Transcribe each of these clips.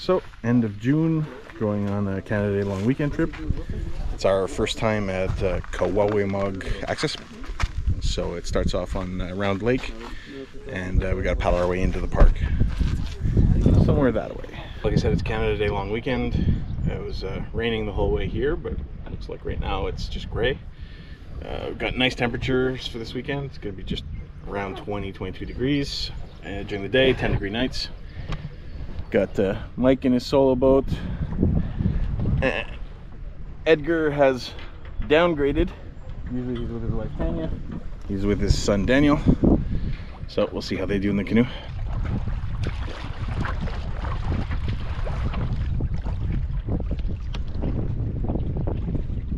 So, end of June, going on a Canada Day long weekend trip. It's our first time at Kawawaymog Access. So it starts off on Round Lake, and we got to paddle our way into the park. Somewhere that way. Like I said, it's Canada Day long weekend. It was raining the whole way here, but it looks like right now it's just gray. We've got nice temperatures for this weekend. It's going to be just around 20-22 degrees during the day, 10-degree nights. Got Mike in his solo boat. Edgar has downgraded. Usually he's with his wife Tanya. He's with his son Daniel. So we'll see how they do in the canoe.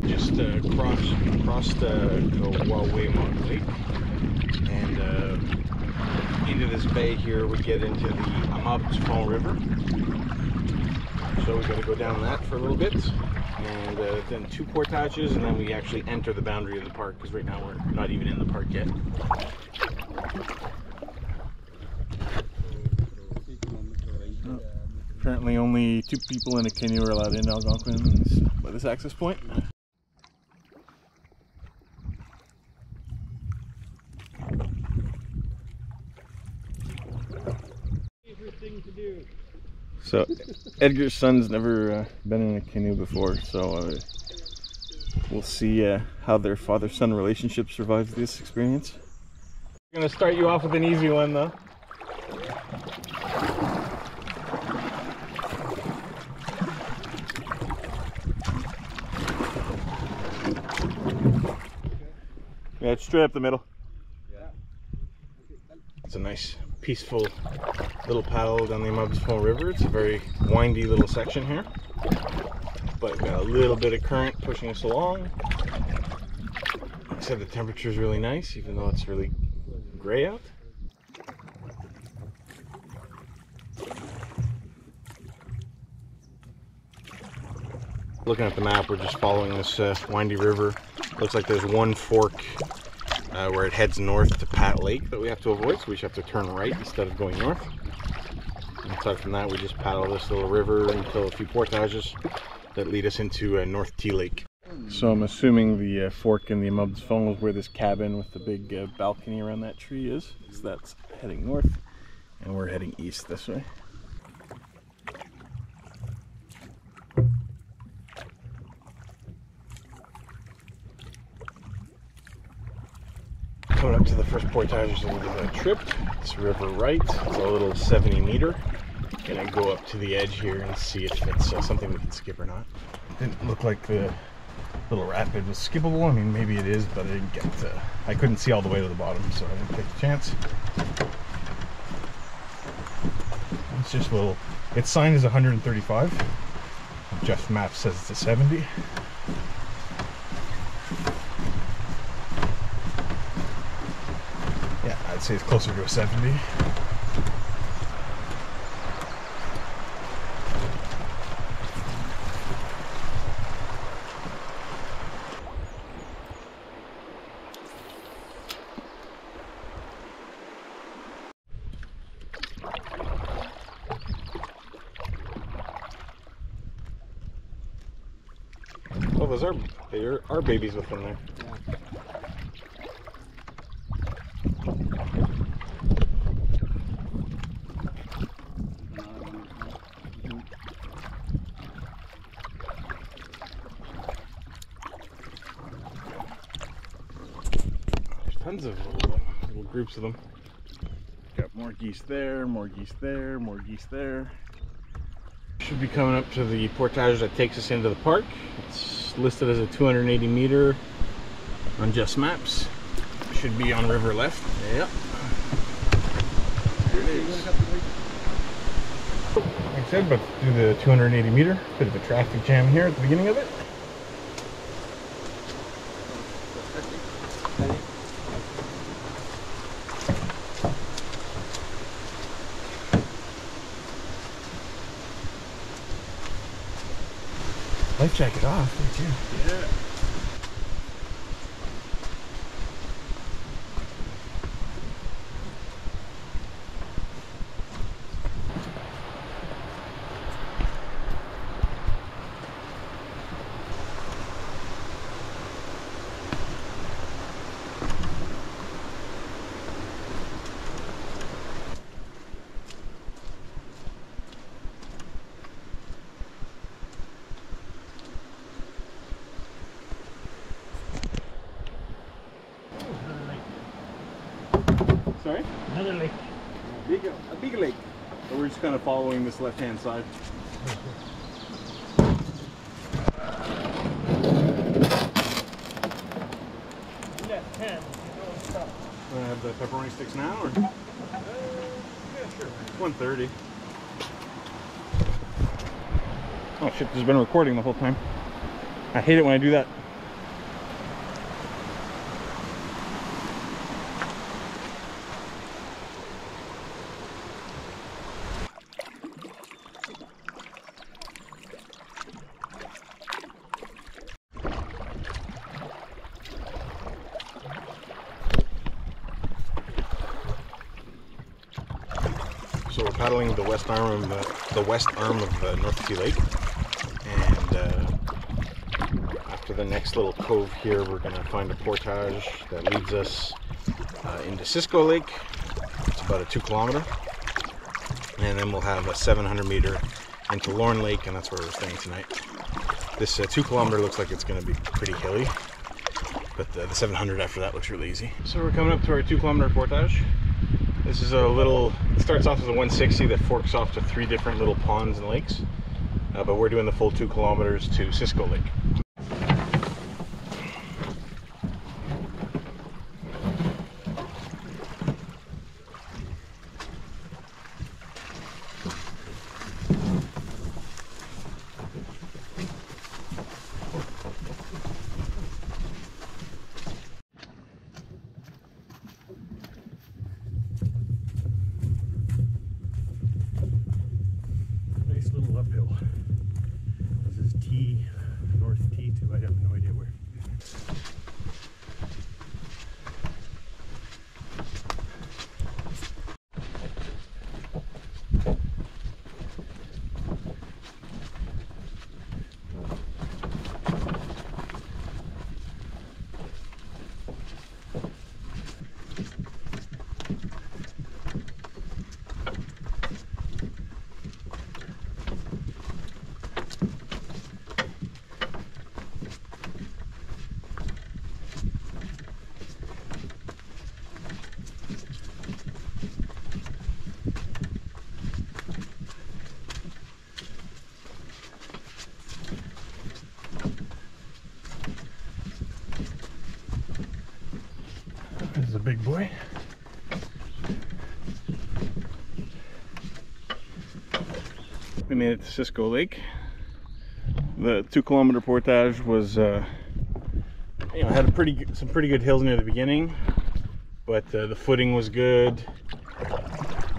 Just crossed Kawawaymog Lake, and into this bay here we get into the River. So we got to go down that for a little bit, and then 2 portages, and then we actually enter the boundary of the park, because right now we're not even in the park yet. Apparently only 2 people in a canoe are allowed in Algonquin by this access point. So Edgar's son's never been in a canoe before, so we'll see how their father-son relationship survives this experience. I'm gonna start you off with an easy one though. Yeah, it's straight up the middle. It's a nice, peaceful little paddle down the River. It's a very windy little section here, but got a little bit of current pushing us along. Like I said, the temperature is really nice, even though it's really gray out. Looking at the map, we're just following this windy river. Looks like there's one fork where it heads north to Pat Lake that we have to avoid, so we should have to turn right instead of going north. And aside from that, we just paddle this little river until a few portages that lead us into North T Lake. So I'm assuming the fork in the is where this cabin with the big balcony around that tree is. So that's heading north, and we're heading east this way. Coming up to the first portage of the trip. It's river right. It's a little 70-meter. Gonna go up to the edge here and see if it's something we can skip or not. Didn't look like the little rapid was skippable. I mean, maybe it is, but I didn't get. I couldn't see all the way to the bottom, so I didn't take the chance. It's just a little. Its sign is 135. Jeff Map says it's a 70. I'd say it's closer to a 70. Oh, those are babies with them there. Yeah. Tons of little groups of them. Got more geese there, more geese there, more geese there. Should be coming up to the portage that takes us into the park. It's listed as a 280-meter on Jeff's maps. Should be on river left. Yep. Here it is. Like I said, about to do the 280-meter. Bit of a traffic jam here at the beginning of it. Life jacket off, right here. Yeah. Sorry? Another lake. A big lake. So we're just kind of following this left-hand side. Left hand. I have the pepperoni sticks now, or? Yeah, sure. 130. Oh shit, this has been recording the whole time. I hate it when I do that. So we're paddling the west arm of North Sea Lake, and after the next little cove here, we're going to find a portage that leads us into Cisco Lake. It's about a 2 kilometer, and then we'll have a 700 meter into Lorne Lake, and that's where we're staying tonight. This 2 kilometer looks like it's going to be pretty hilly, but the 700 after that looks really easy. So we're coming up to our 2 kilometer portage. This is a little, it starts off as a 160 that forks off to 3 different little ponds and lakes, but we're doing the full 2 kilometers to Cisco Lake. Little uphill. This is T, North T2. I have no idea where. This is a big boy. We made it to Cisco Lake. The 2 kilometer portage was, had some pretty good hills near the beginning, but the footing was good,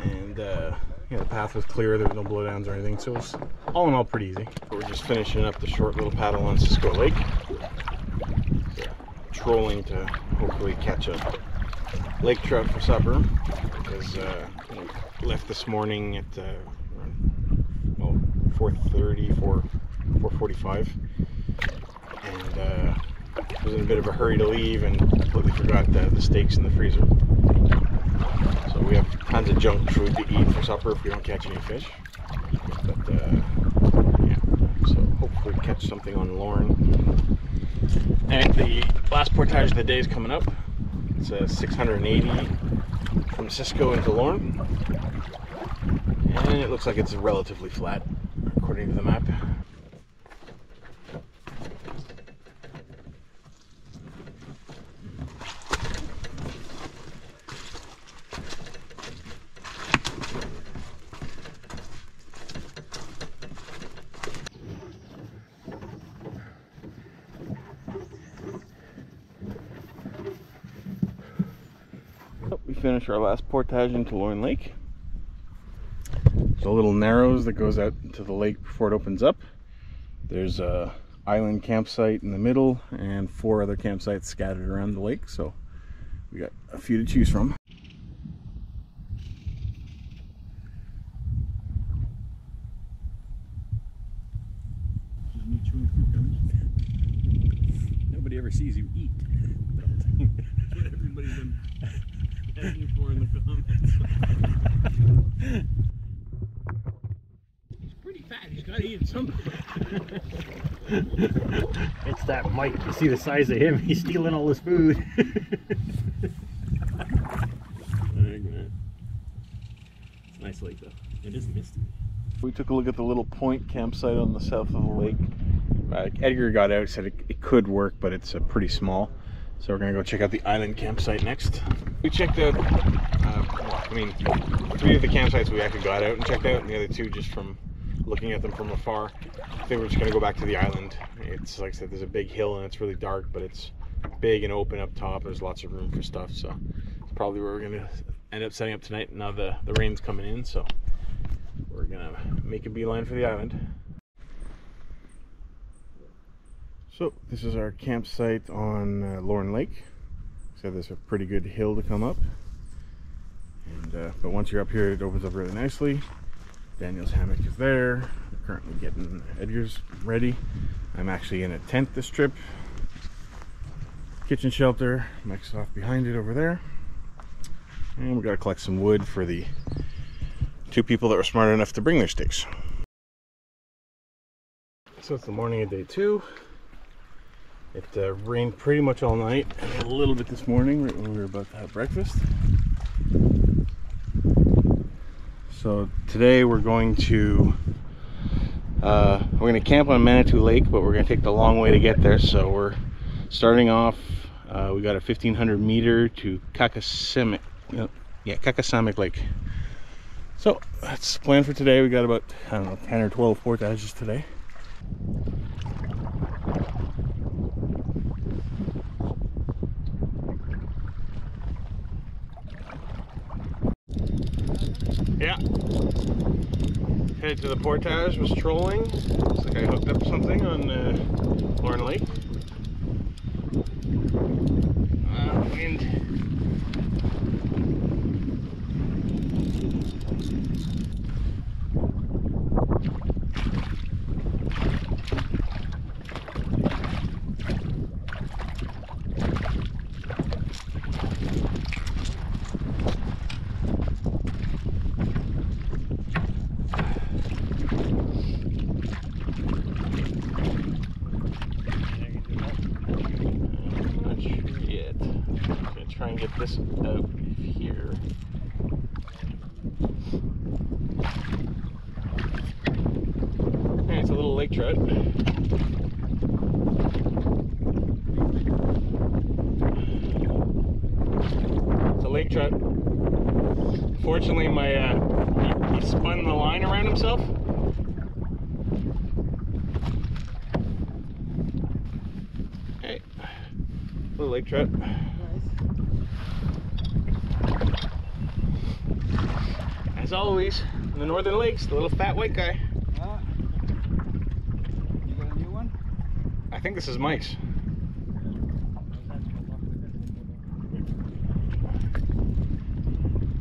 and the path was clear. There was no blowdowns or anything, so it was all in all pretty easy. We're just finishing up the short little paddle on Cisco Lake, trolling to hopefully catch a lake trout for supper, because we left this morning at 4:30, 4:45, and was in a bit of a hurry to leave and completely forgot the steaks in the freezer. So we have tons of junk food to eat for supper if we don't catch any fish. But yeah, so hopefully catch something on Lorne. And the last portage of the day is coming up. It's a 680 from Cisco into Lorne, and it looks like it's relatively flat according to the map. We finished our last portage into Lorne Lake. There's a little narrows that goes out to the lake before it opens up. There's a island campsite in the middle and 4 other campsites scattered around the lake, so we got a few to choose from. Nobody ever sees you eat. That's what everybody's been asking for in the comments. He's pretty fat. He's got to eat something. It's that Mike. You see the size of him. He's stealing all his food. There you Nice lake though. It is misty. We took a look at the little point campsite on the south of the lake. Edgar got out, said it could work, but it's pretty small. So we're gonna go check out the island campsite next. We checked out, I mean, 3 of the campsites we actually got out and checked out, and the other 2 just from looking at them from afar. I think we're just gonna go back to the island. It's like I said, there's a big hill and it's really dark, but it's big and open up top. There's lots of room for stuff, so it's probably where we're gonna end up setting up tonight. Now the rain's coming in, so we're gonna make a beeline for the island. So this is our campsite on Lorne Lake. So there's a pretty good hill to come up, and but once you're up here, it opens up really nicely. Daniel's hammock is there. We're currently getting Edgar's ready. I'm actually in a tent this trip. Kitchen shelter, Mike's off behind it over there, and we got to collect some wood for the 2 people that were smart enough to bring their sticks. So it's the morning of day 2. It rained pretty much all night, and a little bit this morning right when we were about to have breakfast. So today we're going to camp on Manitou Lake, but we're going to take the long way to get there. So we're starting off. We got a 1,500 meter to Kawawaymog Lake. So that's the plan for today. We got about, I don't know, 10 or 12 portages today. Yeah. Headed to the portage, was trolling. Looks like I hooked up something on Lorne Lake. Wind. Try and get this out here. Hey, it's a little lake trout. It's a lake trout. Fortunately, he spun the line around himself. Hey, little lake trout. As always, in the northern lakes, the little fat white guy. You got a new one? I think this is Mike's.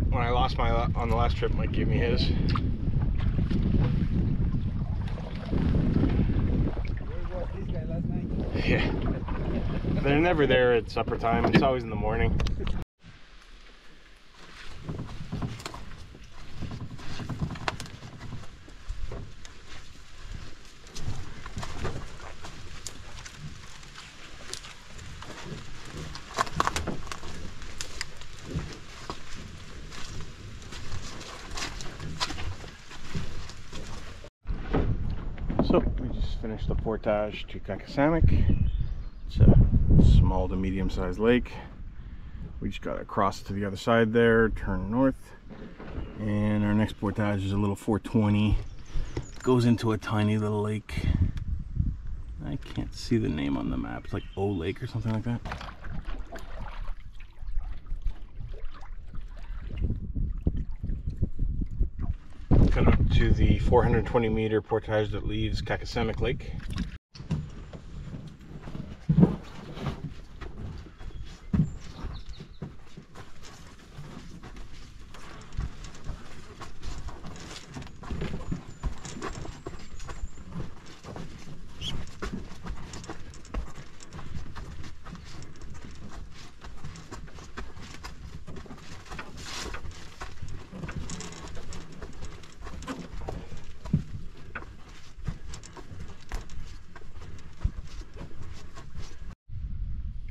When I lost my on the last trip, Mike gave me his. Where was this guy last night? Yeah. They're never there at supper time. It's always in the morning. So we just finished the portage to Kawawaymog. It's a small to medium-sized lake. We just got to cross to the other side there, turn north, and our next portage is a little 420. Goes into a tiny little lake. I can't see the name on the map. It's like O Lake or something like that. Come up to the 420 meter portage that leaves Kawawaymog Lake.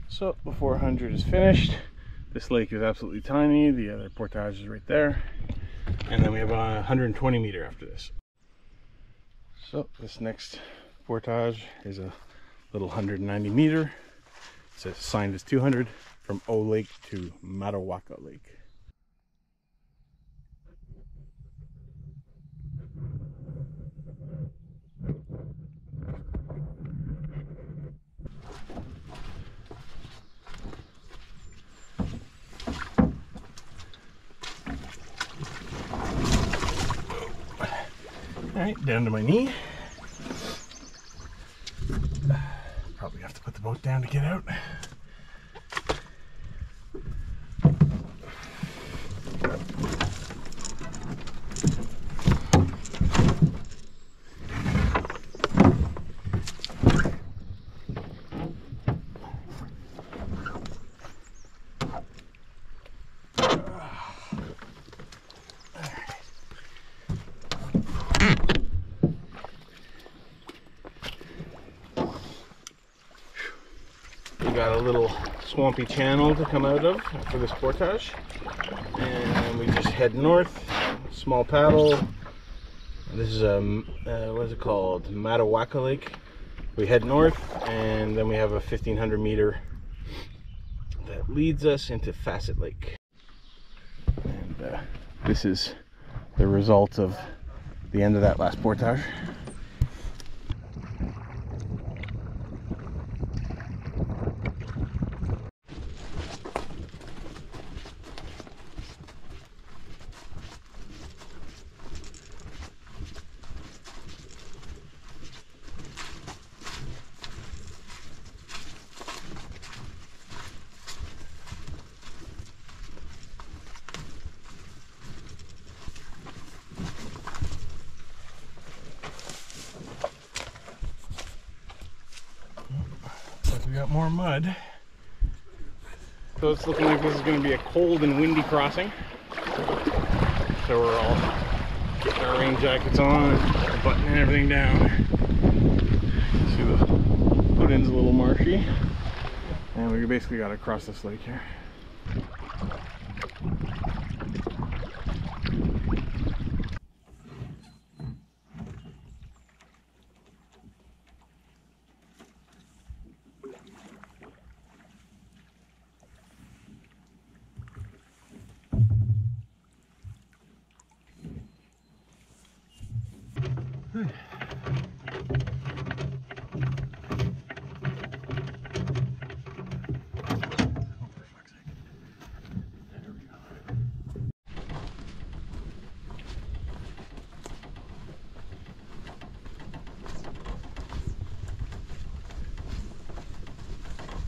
So before 100 is finished, this lake is absolutely tiny. The other portage is right there. And then we have a 120 meter after this. So this next portage is a little 190 meter. It's signed as 200 from O Lake to Matawaka Lake. Alright, down to my knee. Probably have to put the boat down to get out. We got a little swampy channel to come out of for this portage, and we just head north, small paddle. This is what is it called, Matawaka Lake. We head north, and then we have a 1500 meter that leads us into Fassett Lake. And this is the result of the end of that last portage. We got more mud. So it's looking like this is going to be a cold and windy crossing. So we're all getting our rain jackets on, buttoning everything down. See the foot-end's a little marshy. And we basically got to cross this lake here.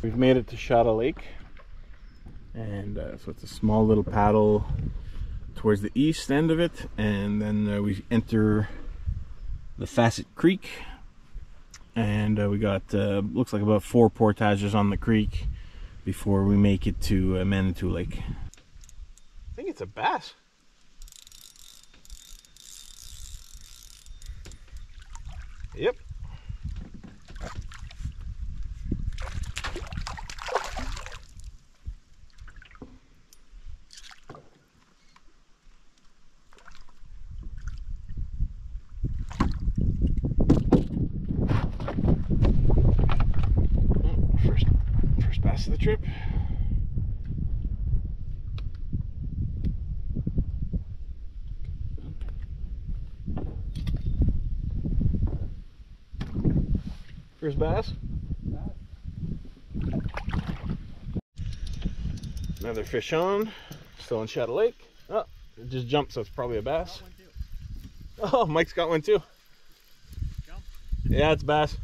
We've made it to Shada Lake, and so it's a small little paddle towards the east end of it, and then we enter the Fassett Creek, and we got looks like about 4 portages on the creek before we make it to Manitou Lake. I think it's a bass. Yep. First bass of the trip. First bass. Another fish on. Still in Shadow Lake. Oh, it just jumped, so it's probably a bass. Oh, Mike's got one too. Yeah, it's bass.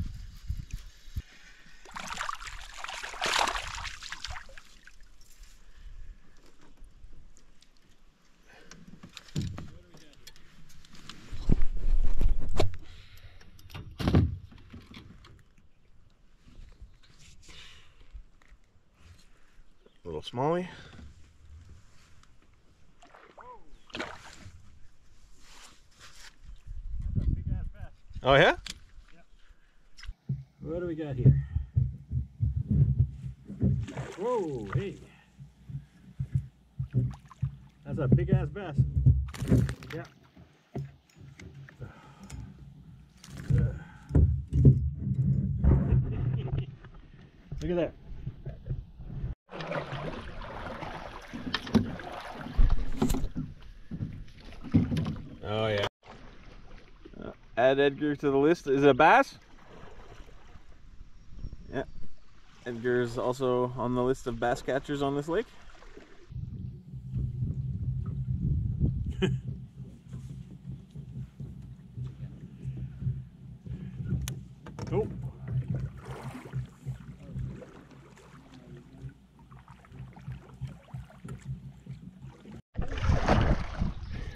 Little smallie. Oh yeah? Yep. What do we got here? Whoa, hey. That's a big ass bass. Yeah. Look at that. Oh yeah. Add Edgar to the list. Is it a bass? Yeah. Edgar's also on the list of bass catchers on this lake. Oh.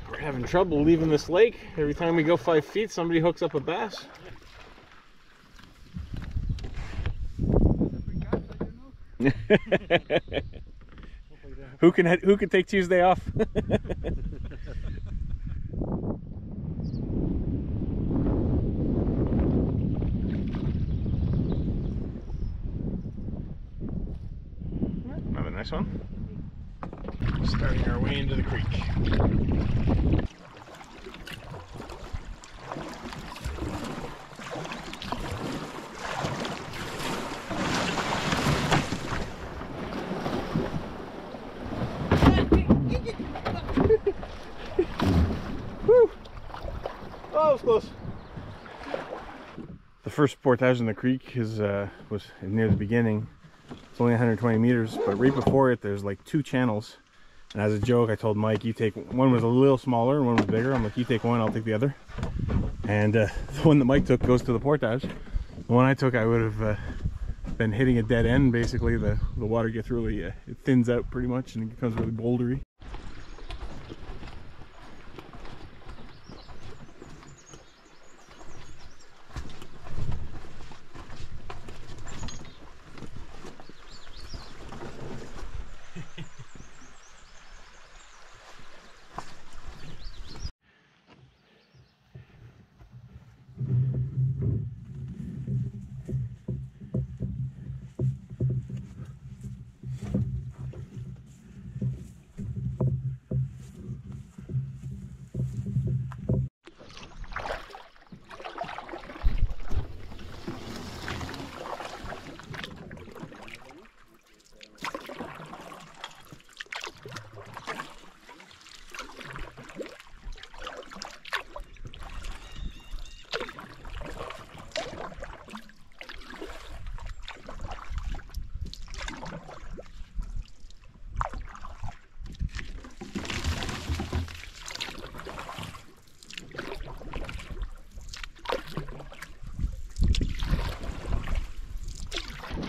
We're having trouble leaving this lake. Every time we go 5 feet, somebody hooks up a bass. Who can take Tuesday off? Another nice one. Starting our way into the creek. Woo! Oh, it was close. The first portage in the creek was near the beginning. It's only 120 meters, but right before it there's like 2 channels. And as a joke, I told Mike, you take one. Was a little smaller and one was bigger. I'm like, you take one, I'll take the other. And the one that Mike took goes to the portage. The one I took, I would have been hitting a dead end. Basically, the water gets really it thins out pretty much and it becomes really bouldery.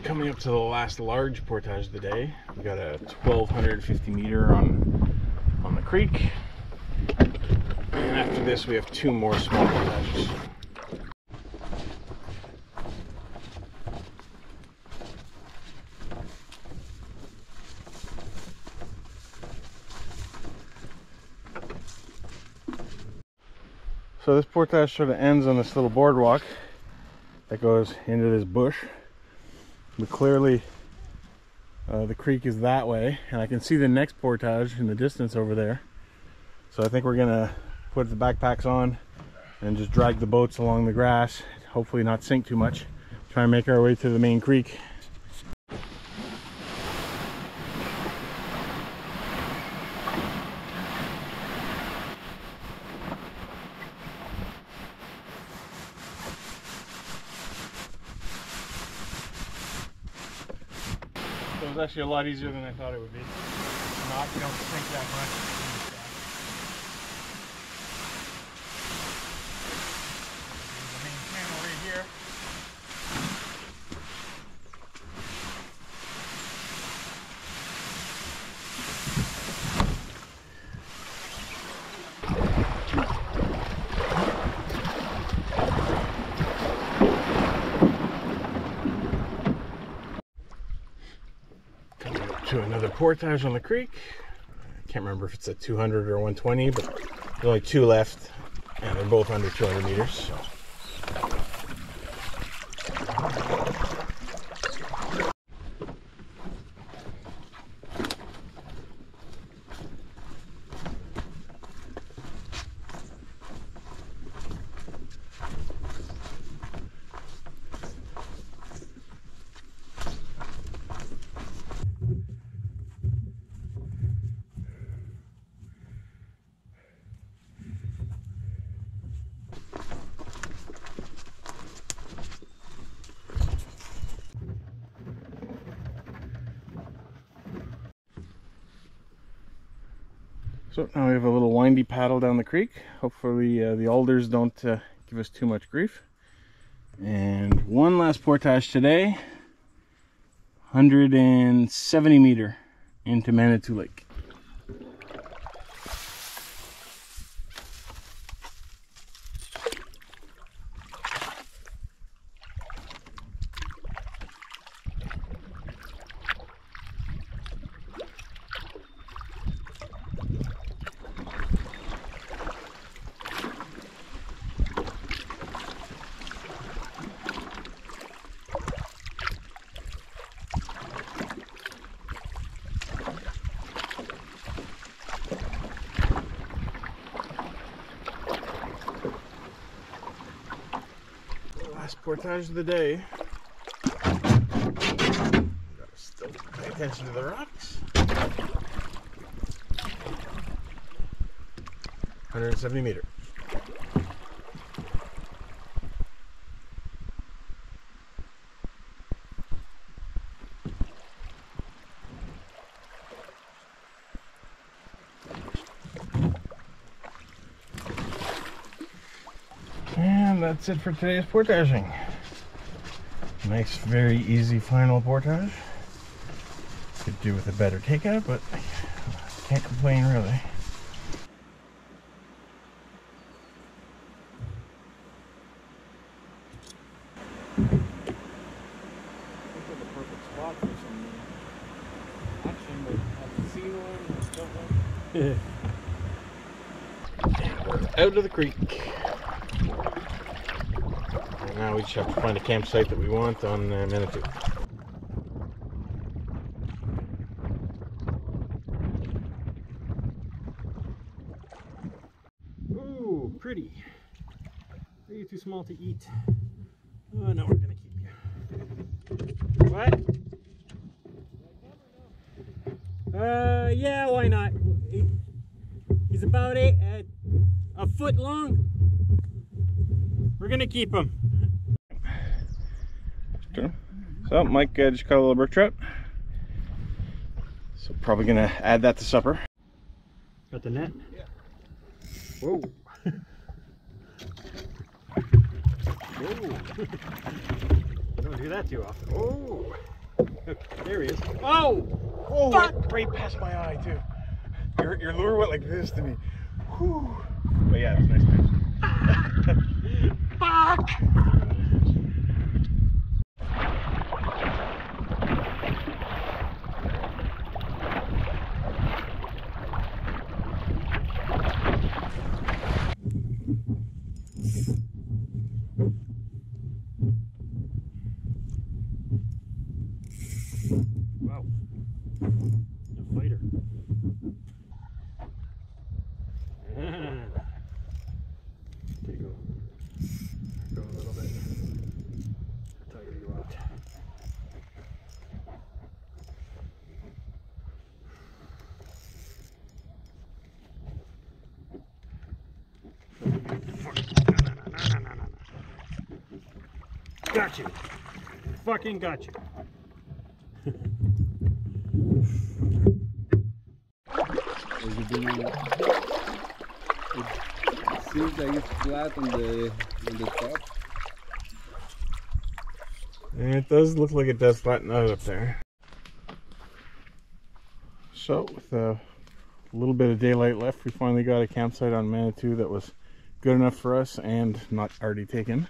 Coming up to the last large portage of the day. We got a 1250 meter on the creek. And after this we have 2 more small portages. So this portage sort of ends on this little boardwalk that goes into this bush. But clearly the creek is that way, and I can see the next portage in the distance over there. So I think we're gonna put the backpacks on and just drag the boats along the grass, hopefully not sink too much. Try and make our way to the main creek. So it was actually a lot easier than I thought it would be. Not, you don't sink that much. There's the main channel right here. To another portage on the creek. I can't remember if it's a 200 or 120, but there's only 2 left, and they're both under 200 meters. So. So now we have a little windy paddle down the creek. Hopefully the alders don't give us too much grief. And one last portage today, 170 meter into Manitou Lake. Last portage of the day. Gotta still pay attention to the rocks. 170 meter. And that's it for today's portaging. Nice, very easy final portage. Could do with a better takeout, but can't complain really. The perfect spot for some action, but haven't seen one. We're out of the creek. Now we just have to find a campsite that we want on Manitou. Ooh, pretty. Are you too small to eat? Oh, no, we're gonna keep you. What? Yeah, why not? He's about a foot long. We're gonna keep him. So Mike just caught a little brook trout, so probably gonna add that to supper. Got the net? Yeah. Whoa. Whoa. Don't do that too often. Oh, there he is. Oh, oh, fuck! Right past my eye too. Your lure went like this to me. Whew. But yeah, it was a nice fish. Fuck! Wow. A fighter. Okay, go. Go a little bit. Tighter you out. No. Got you. Fucking got you. It seems like it's flat on the top. And it does look like it does flatten out up there. So with a little bit of daylight left, we finally got a campsite on Manitou that was good enough for us and not already taken.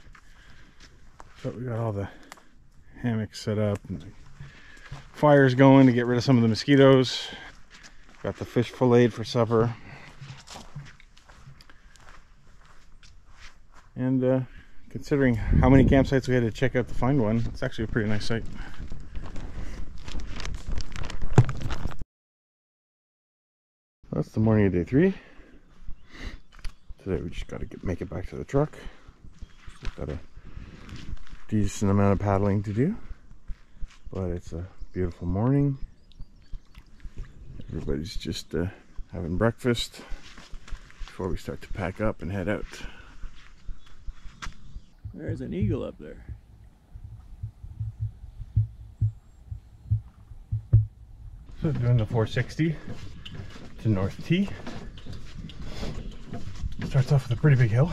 So we got all the hammocks set up and the fires going to get rid of some of the mosquitoes. Got the fish filleted for supper. And considering how many campsites we had to check out to find one, it's actually a pretty nice site. That's the morning of day 3. Today we just got to make it back to the truck. We've got a decent amount of paddling to do, but it's a beautiful morning. Everybody's just having breakfast before we start to pack up and head out. There's an eagle up there. So doing the 460 to North T. Starts off with a pretty big hill.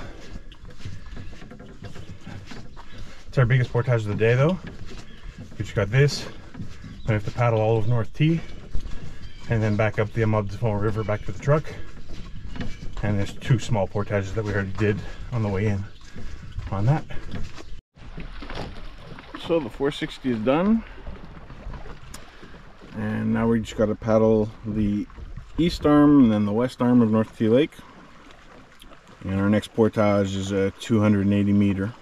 It's our biggest portage of the day though. We just got this. We have to paddle all of North T and then back up the Mullin River back to the truck. And there's 2 small portages that we already did on the way in on that. So the 460 is done. And now we just got to paddle the east arm and then the west arm of North T Lake. And our next portage is a 280 meter.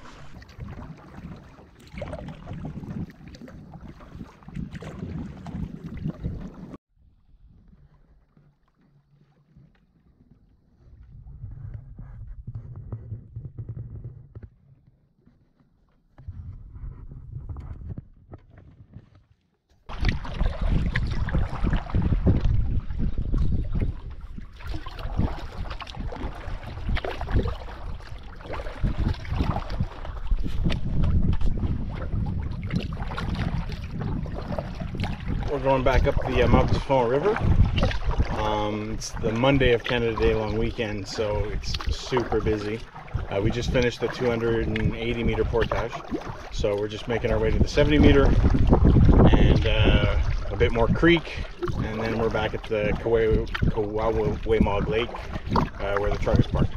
We're going back up the Mullin River. It's the Monday of Canada Day long weekend, so it's super busy. We just finished the 280 meter portage, so we're just making our way to the 70 meter and a bit more creek, and then we're back at the Kawawaymog Lake where the truck is parked.